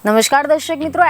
નમસ્કાર દર્શક મિત્રો,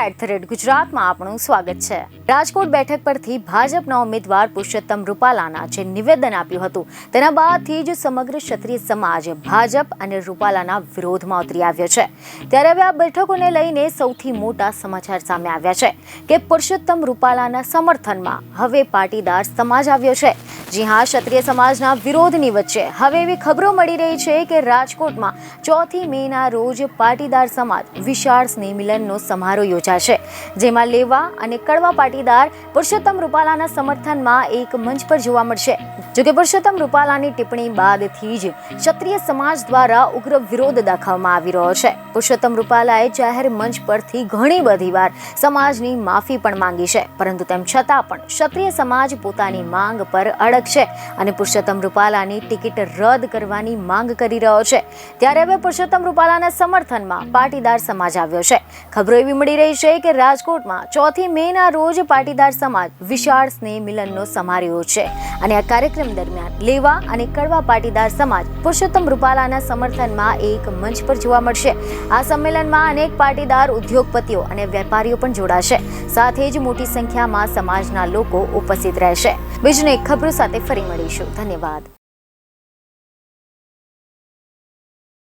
@ગુજરાતમાં આપનું સ્વાગત છે। રાજકોટ બેઠક પરથી ભાજપના ઉમેદવાર પુરુષોત્તમ રૂપાલાના જે નિવેદન આપ્યું હતું તેના બાદથી જ સમગ્ર ક્ષત્રિય સમાજ ભાજપ અને રૂપાલાના વિરોધમાં ઉતરી આવ્યો છે। ત્યારે હવે આ બેઠકોને લઈને સૌથી મોટા સમાચાર સામે આવ્યા છે કે પુરુષોત્તમ રૂપાલાના સમર્થનમાં હવે પાટીદાર સમાજ આવ્યો છે। જી હા, ક્ષત્રિય સમાજના વિરોધની વચ્ચે હવે એવી ખબરો મળી રહી છે કે રાજકોટમાં 4 મેના રોજ પાટીદાર સમાજ વિશાળ સ્નેહ મિલનનો સમારોહ યોજાશે, જેમાં લેવા અને કડવા પાટીદાર પુરુષોત્તમ રૂપાલાના સમર્થનમાં એક મંચ પર જોવા મળશે। જોકે પુરુષોત્તમ રૂપાલાની ટિપ્પણી બાદથી જ ક્ષત્રિય સમાજ દ્વારા ઉગ્ર વિરોધ દાખવવામાં આવી રહ્યો છે। પુરુષોત્તમ રૂપાલાએ જાહેર મંચ પરથી ઘણી બધી વાર સમાજની માફી પણ માંગી છે, પરંતુ તેમ છતાં પણ ક્ષત્રિય સમાજ પોતાની માંગ પર અડગ છે અને પુરુષોત્તમ રૂપાલાની ટિકિટ રદ કરવાની માંગ કરી રહ્યો છે। ત્યારે હવે પુરુષોત્તમ રૂપાલાના સમર્થનમાં પાટીદાર સમાજ આવ્યો છે। ખબરો એવી મળી રહી છે કે રાજકોટમાં 4 મેના રોજ પાટીદાર સમાજ વિશાળ સ્નેહ મિલનનો સમારોહ છે અને આ કાર્યક્રમ દરમિયાન લેવા અને કડવા પાટીદાર સમાજ પુરુષોત્તમ રૂપાલાના સમર્થનમાં એક મંચ પર જોવા મળશે। આ સંમેલનમાં અનેક પાટીદાર ઉદ્યોગપતિઓ અને વેપારીઓ પણ જોડાશે, સાથે જ મોટી સંખ્યામાં સમાજના લોકો ઉપસ્થિત રહેશે। બીજી એક ખબરો સાથે ફરી મળીશું। ધન્યવાદ।